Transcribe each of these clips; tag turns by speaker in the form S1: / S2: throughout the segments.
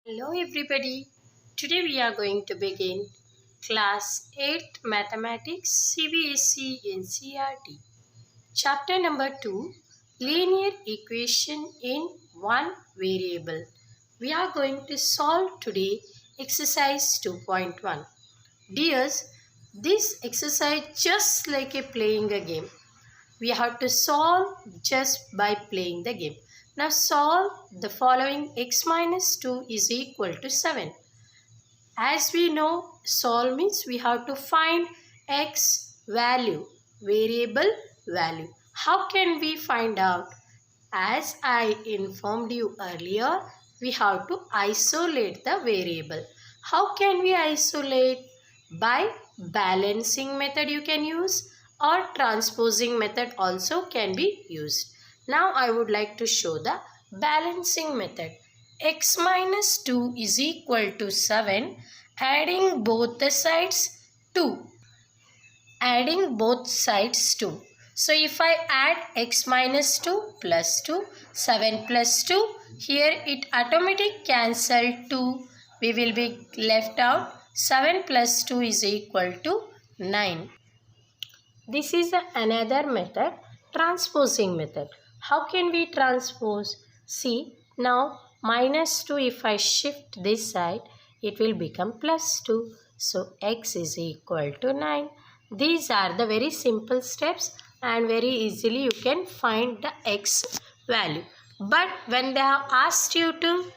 S1: Hello everybody. Today we are going to begin class 8 mathematics CBSE NCERT. Chapter number 2, linear equation in one variable. We are going to solve today exercise 2.1. Dears, this exercise just like a playing a game. We have to solve just by playing the game. Now solve the following. X minus 2 is equal to 7. As we know, solve means we have to find x value, variable value. How can we find out? As I informed you earlier, we have to isolate the variable. How can we isolate? By balancing method you can use, or transposing method also can be used. Now I would like to show the balancing method. X minus 2 is equal to 7, adding both the sides 2. Adding both sides 2. So if I add x minus 2 plus 2, 7 plus 2, here it automatic cancel 2. We will be left out. 7 plus 2 is equal to 9. This is another method, transposing method. How can we transpose? See, now minus 2, if I shift this side, it will become plus 2. So x is equal to 9. These are the very simple steps and very easily you can find the x value. But when they have asked you to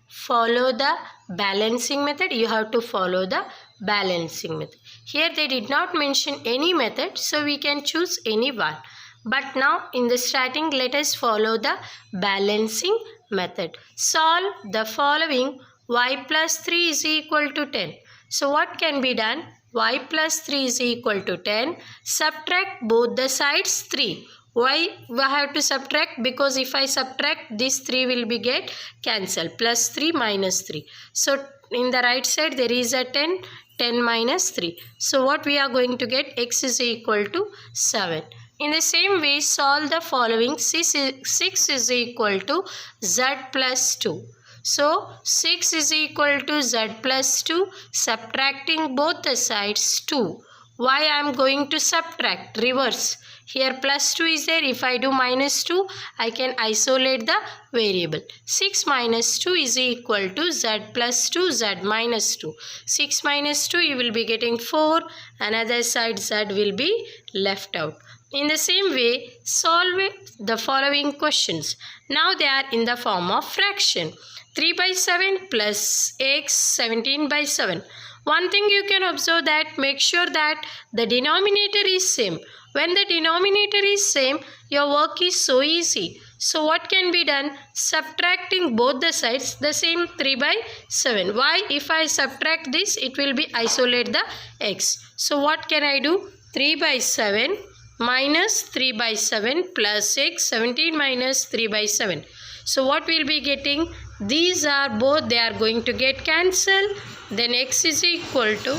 S1: follow the balancing method, you have to follow the balancing method. Here they did not mention any method, so we can choose any one. But now in the starting, let us follow the balancing method. Solve the following. Y plus 3 is equal to 10. So what can be done? Y plus 3 is equal to 10. Subtract both the sides 3. Why we have to subtract? Because if I subtract, this 3 will be get cancelled. Plus 3 minus 3. So in the right side there is a 10. 10 minus 3. So what we are going to get? X is equal to 7. In the same way, solve the following. 6 is equal to z plus 2. So 6 is equal to z plus 2. Subtracting both the sides 2. Why I am going to subtract? Reverse. Here plus 2 is there. If I do minus 2, I can isolate the variable. 6 minus 2 is equal to z plus 2, z minus 2. 6 minus 2, you will be getting 4. Another side z will be left out. In the same way, solve the following questions. Now they are in the form of fraction. 3 by 7 plus x, 17 by 7. One thing you can observe that make sure that the denominator is same. When the denominator is same, your work is so easy. So what can be done? Subtracting both the sides, the same 3 by 7. Why? If I subtract this, it will be isolate the x. So what can I do? 3 by 7 minus 3 by 7 plus x, 17 minus 3 by 7. So what we will be getting? These are both, they are going to get cancelled. Then x is equal to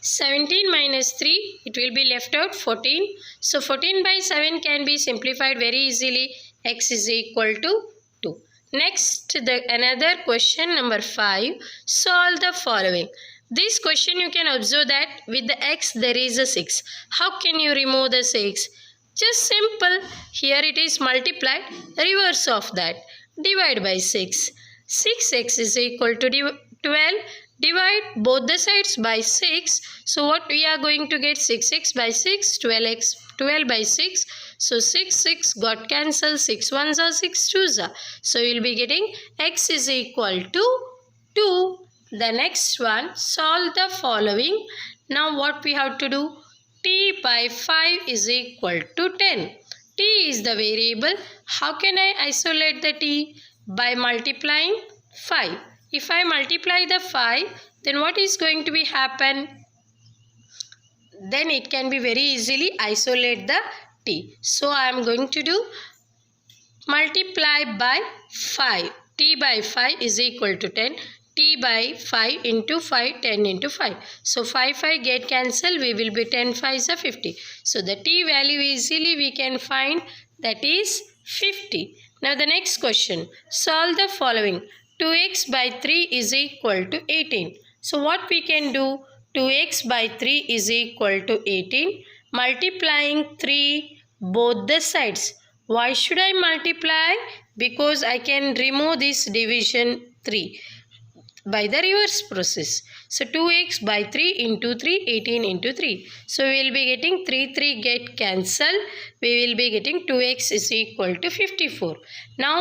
S1: 17 minus 3, it will be left out 14. So 14 by 7 can be simplified very easily. X is equal to 2. Next, another question number 5. Solve the following. This question you can observe that with the x there is a 6. How can you remove the 6? Just simple. Here it is multiplied. Reverse of that. Divide by 6. 6x is equal to 12. Divide both the sides by 6. So what we are going to get? 6x by 6, 12 by 6. So 6 got cancelled. 6 ones are 6 twos are. So you will be getting x is equal to 2. The next one, solve the following. Now what we have to do? T by 5 is equal to 10. T is the variable. How can I isolate the t? By multiplying 5. If I multiply the 5, then what is going to be happen? Then it can be very easily isolate the t. So I am going to do multiply by 5. T by 5 is equal to 10. T by 5 into 5, 10 into 5. So 5 get cancelled. We will be 10 5s are 50. So the t value easily we can find, that is 50. Now the next question. Solve the following. 2x by 3 is equal to 18. So what we can do? 2x by 3 is equal to 18. Multiplying 3 both the sides. Why should I multiply? Because I can remove this division 3 by the reverse process. So 2x by 3 into 3, 18 into 3. So we will be getting 3 get cancelled. We will be getting 2x is equal to 54. Now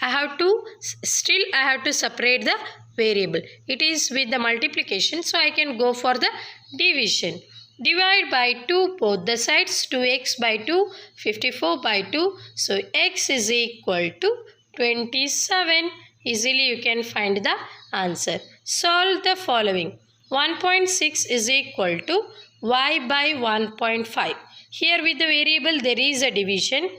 S1: I have to separate the variable. It is with the multiplication, so I can go for the division. Divide by 2 both the sides. 2x by 2, 54 by 2. So x is equal to 27. Easily you can find the answer. Solve the following. 1.6 is equal to y by 1.5. Here with the variable there is a division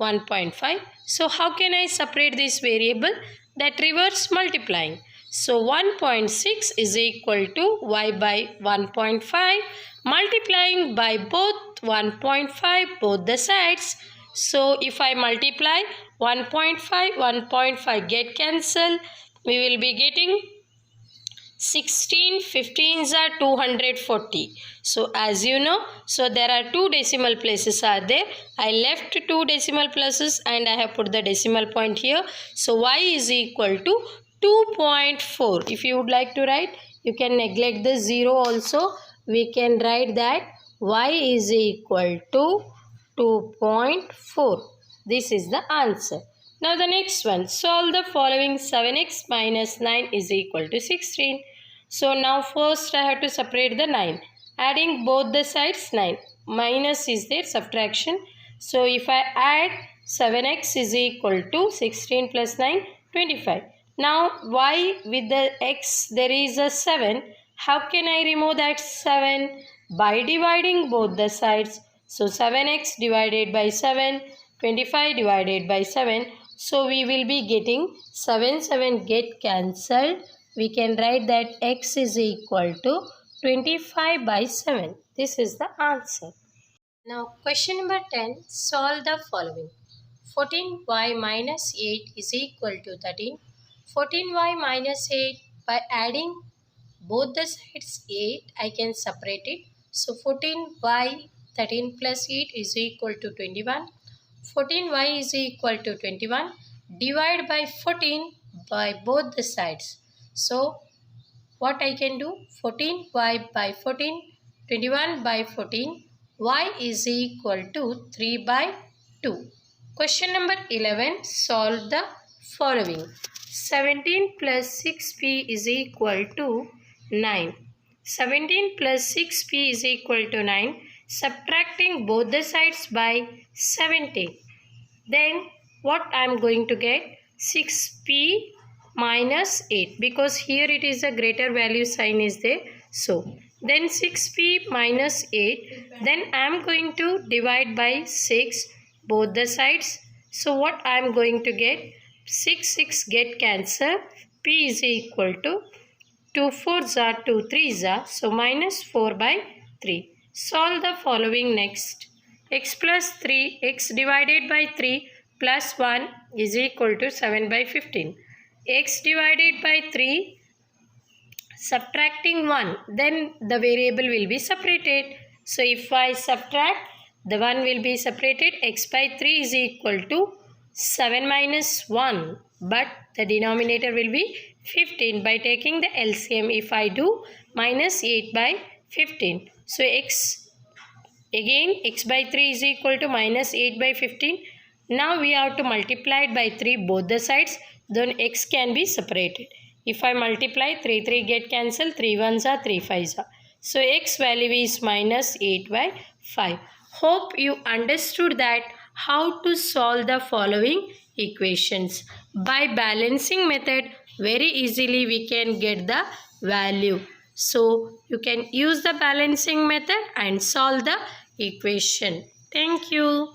S1: 1.5. So how can I separate this variable? That reverse multiplying. So 1.6 is equal to y by 1.5 multiplying by both 1.5 both the sides. So if I multiply 1.5 get cancelled, we will be getting 16 15s are 240. So as you know, so there are two decimal places are there. I left two decimal places and I have put the decimal point here. So y is equal to 2.4. If you would like to write, you can neglect the 0 also. We can write that y is equal to 2.4. This is the answer. Now the next one. Solve the following. 7x minus 9 is equal to 16. So now first I have to separate the 9. Adding both the sides 9. Minus is there, subtraction. So if I add 7x is equal to 16 plus 9, 25. Now y with the x there is a 7. How can I remove that 7? By dividing both the sides. So 7x divided by 7, 25 divided by 7. So we will be getting 7 get cancelled. We can write that x is equal to 25 by 7. This is the answer. Now question number 10. Solve the following. 14y minus 8 is equal to 13. 14y minus 8, by adding both the sides 8, I can separate it. So 14y 13 plus 8 is equal to 21. 14y is equal to 21. Divide by 14 by both the sides. So what I can do? 14y by 14, 21 by 14. Y is equal to 3 by 2. Question number 11. Solve the following. 17 plus 6p is equal to 9. 17 plus 6p is equal to 9. Subtracting both the sides by 17. Then what I am going to get? 6p minus 8, because here it is a greater value sign is there. So then 6p minus 8. Then I am going to divide by 6 both the sides. So what I am going to get? 6 get cancelled. P is equal to 2 4s are 2 3s are. So minus 4 by 3. Solve the following next. X plus 3, x divided by 3 plus 1 is equal to 7 by 15. X divided by 3, subtracting 1, then the variable will be separated. So if I subtract, the 1 will be separated. X by 3 is equal to 7 minus 1, but the denominator will be 15 by taking the LCM. If I do minus 8 by 15. So x by 3 is equal to minus 8 by 15. Now we have to multiply it by 3 both the sides. Then x can be separated. If I multiply 3 get cancelled, 3 1s are 3 5s are. So x value is minus 8 by 5. Hope you understood that how to solve the following equations. By balancing method, very easily we can get the value. So you can use the balancing method and solve the equation. Thank you.